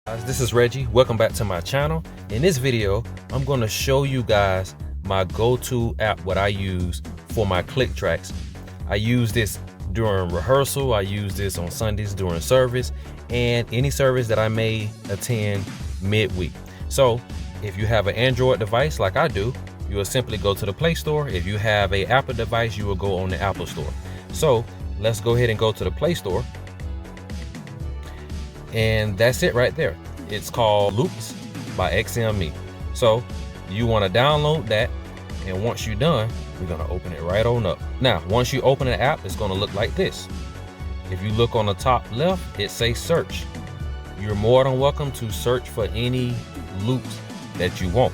Guys, this is Reggie. Welcome back to my channel. In this video, I'm going to show you guys my go-to app, what I use for my click tracks. I use this during rehearsal. I use this on Sundays during service and any service that I may attend midweek. So if you have an Android device like I do, you will simply go to the Play Store. If you have an Apple device, you will go on the Apple Store. So let's go ahead and go to the Play Store. And that's it right there. It's called Loops by XME. So you want to download that, and once you're done, we're going to open it right on up. Now, once you open the app, it's going to look like this. If you look on the top left, it says search. You're more than welcome to search for any loops that you want.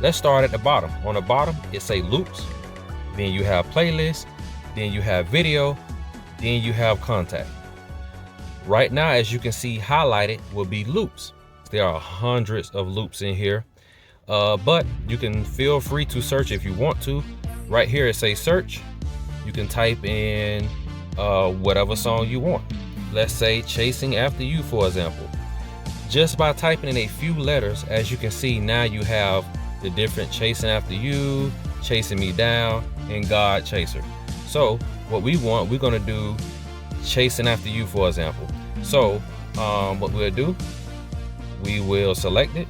Let's start at the bottom. On the bottom, it says loops. Then you have playlist. Then you have video. Then you have contact. Right now, as you can see highlighted, will be loops. There are hundreds of loops in here, but you can feel free to search if you want to. Right here, it says search. You can type in whatever song you want. Let's say Chasing After You, for example. Just by typing in a few letters, as you can see, now you have the different Chasing After You, Chasing Me Down, and God Chaser. So what we want, we're gonna do Chasing After You, for example. So what we'll do, we will select it.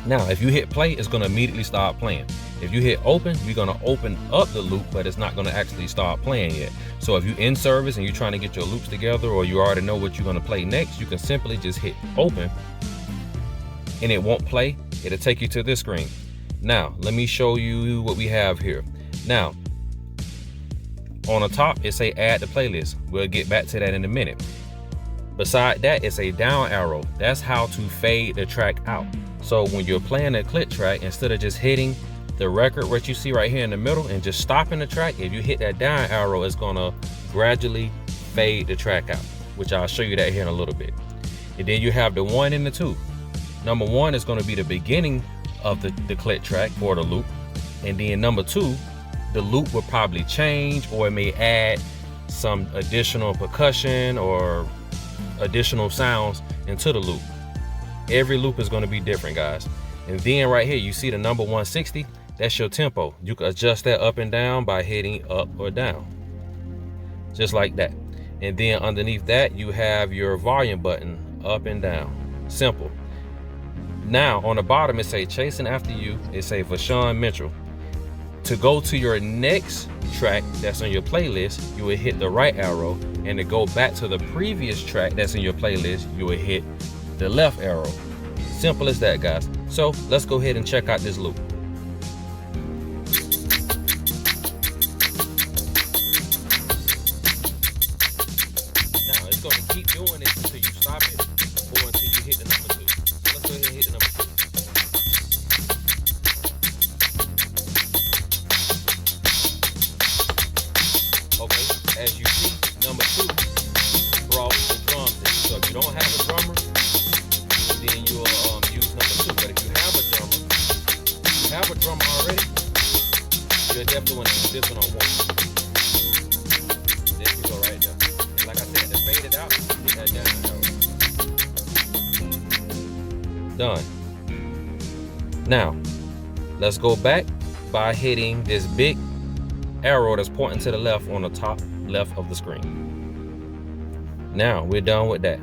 Now if you hit play, it's going to immediately start playing. If you hit open, we're going to open up the loop, but it's not going to actually start playing yet. So if you're in service and you're trying to get your loops together, or you already know what you're going to play next, you can simply just hit open and it won't play. It'll take you to this screen. Now let me show you what we have here. Now on the top, it say add to playlist. We'll get back to that in a minute. Beside that, it's a down arrow. That's how to fade the track out. So when you're playing a click track, instead of just hitting the record, what you see right here in the middle, and just stopping the track, if you hit that down arrow, it's gonna gradually fade the track out, which I'll show you that here in a little bit. And then you have the 1 and the 2. Number 1 is gonna be the beginning of the click track or the loop. And then number 2, the loop will probably change, or it may add some additional percussion or additional sounds into the loop. Every loop is going to be different, guys. And then right here, you see the number 160. That's your tempo. You can adjust that up and down by hitting up or down, just like that. And then underneath that, you have your volume button, up and down. Simple. Now on the bottom, it say Chasing After You. It say for Sean Mitchell. To go to your next track that's on your playlist, you will hit the right arrow, and to go back to the previous track that's in your playlist, you will hit the left arrow. Simple as that, guys. So let's go ahead and check out this loop. Now it's going to keep doing it until you stop it, or until you hit the number 2. So let's go ahead and hit the number 2. Okay, as you see, number 2 brought the drums in. So if you don't have a drummer, then you'll use number 2. But if you have a drummer already, you'll definitely want to use this one on 1. There you go right there. And like I said, to fade it out, hit that down arrow. Done. Now, let's go back by hitting this big arrow that's pointing to the left on the top left of the screen. Now we're done with that.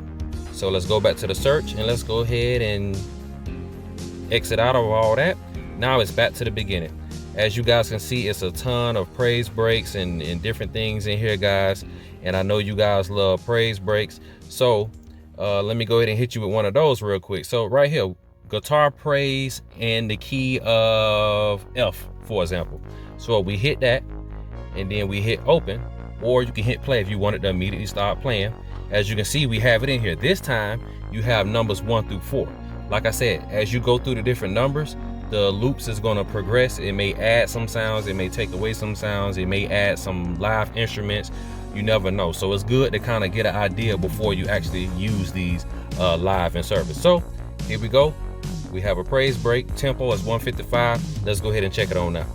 So let's go back to the search, and let's go ahead and exit out of all that. Now it's back to the beginning. As you guys can see, it's a ton of praise breaks and different things in here, guys. And I know you guys love praise breaks. So let me go ahead and hit you with one of those real quick. So right here, guitar praise in the key of F, for example. So we hit that, and then we hit open, or you can hit play if you want it to immediately start playing. As you can see, we have it in here. This time you have numbers 1 through 4. Like I said, as you go through the different numbers, the loops is going to progress. It may add some sounds, it may take away some sounds, it may add some live instruments. You never know. So it's good to kind of get an idea before you actually use these live in service. So here we go. We have a praise break. Tempo is 155. Let's go ahead and check it on now.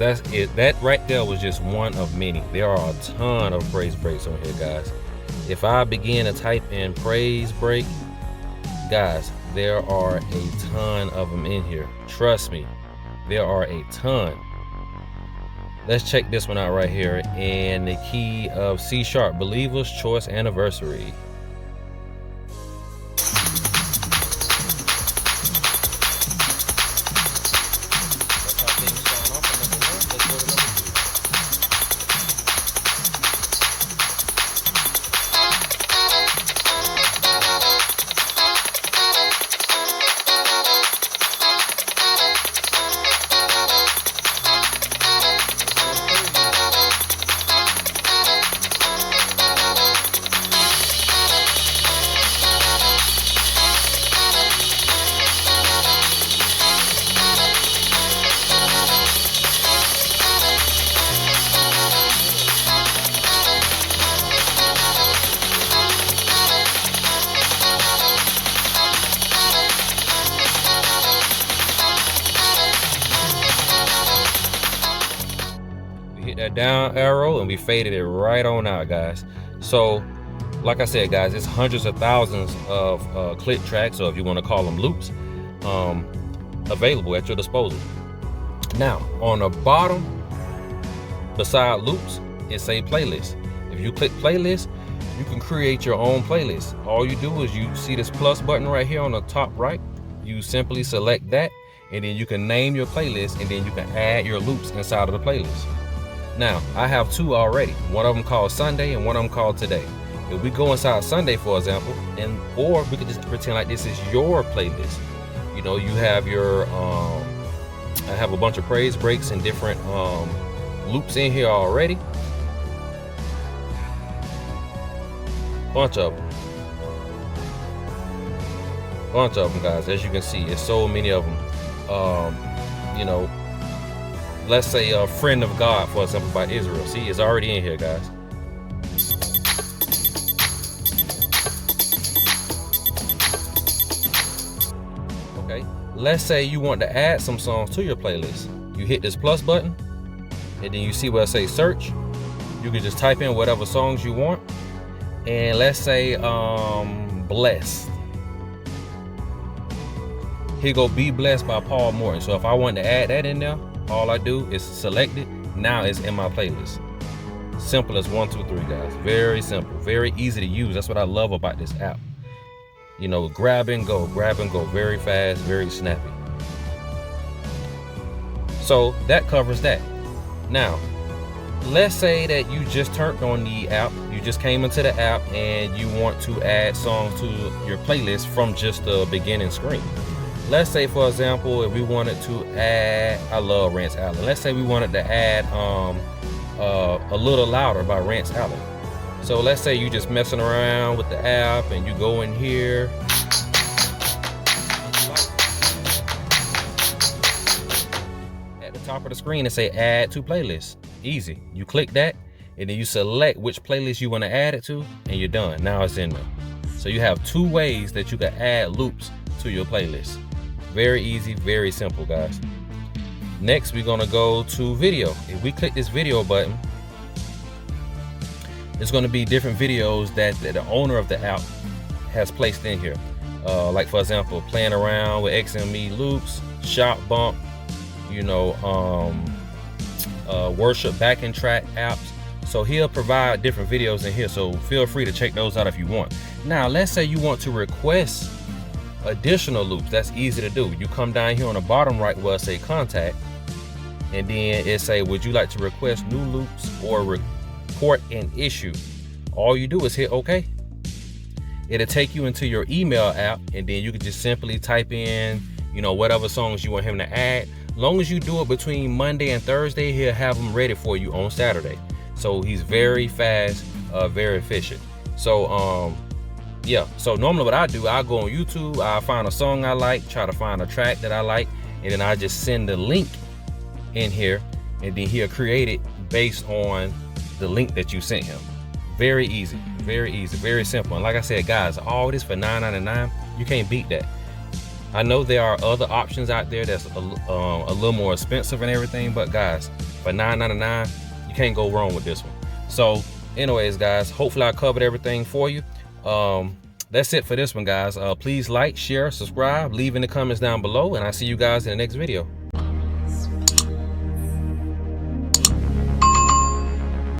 that's it. That right there was just one of many. There are a ton of praise breaks on here, guys. If I begin to type in praise break, guys, there are a ton of them in here. Trust me, there are a ton. Let's check this one out right here in the key of C sharp, Believer's Choice Anniversary. Hit that down arrow and we faded it right on out, guys. So like I said, guys, it's hundreds of thousands of click tracks, or if you want to call them loops, available at your disposal. Now on the bottom beside loops, it's a playlist. If you click playlist, you can create your own playlist. All you do is you see this plus button right here on the top right, you simply select that, and then you can name your playlist, and then you can add your loops inside of the playlist. Now, I have two already. One of them called Sunday and one of them called Today. If we go inside Sunday, for example, or we could just pretend like this is your playlist. You know, you have your, I have a bunch of praise breaks and different loops in here already. Bunch of them, guys. As you can see, there's so many of them. You know, let's say a Friend of God, for example, by Israel. See, it's already in here, guys. Okay, let's say you want to add some songs to your playlist. You hit this plus button, and then you see where it says search. You can just type in whatever songs you want. And let's say Blessed. Here go Be Blessed by Paul Morton. So if I want to add that in there, all I do is select it. Now it's in my playlist. Simple as 1, 2, 3, guys. Very simple, very easy to use. That's what I love about this app. You know, grab and go, very fast, very snappy. So that covers that. Now, let's say that you just turned on the app, you just came into the app and you want to add songs to your playlist from just the beginning screen. Let's say, for example, if we wanted to add, I love Rance Allen. Let's say we wanted to add A Little Louder by Rance Allen. So let's say you just messing around with the app and you go in here. At the top of the screen, it say add to playlist. Easy. You click that and then you select which playlist you want to add it to, and you're done. Now it's in there. So you have two ways that you can add loops to your playlist. Very easy, very simple, guys. Next, we're gonna go to video. If we click this video button, it's gonna be different videos that the owner of the app has placed in here. Like for example, playing around with XME loops, shop bump, you know, worship backing track apps. So he'll provide different videos in here. So feel free to check those out if you want. Now, let's say you want to request additional loops. That's easy to do. You come down here on the bottom right where it say contact, and then it say, would you like to request new loops or report an issue? All you do is hit OK. It'll take you into your email app, and then you can just simply type in, you know, whatever songs you want him to add. Long as you do it between Monday and Thursday, he'll have them ready for you on Saturday. So he's very fast, very efficient. So yeah, so normally what I do, I go on YouTube, I find a song I like, try to find a track that I like, and then I just send the link in here, and then he'll create it based on the link that you sent him. Very easy, very simple. And like I said, guys, all this for $9.99, you can't beat that. I know there are other options out there that's a little more expensive and everything, but guys, for $9.99, you can't go wrong with this one. So anyways, guys, hopefully I covered everything for you. That's it for this one, guys. Please like, share, subscribe, leave in the comments down below, and I'll see you guys in the next video.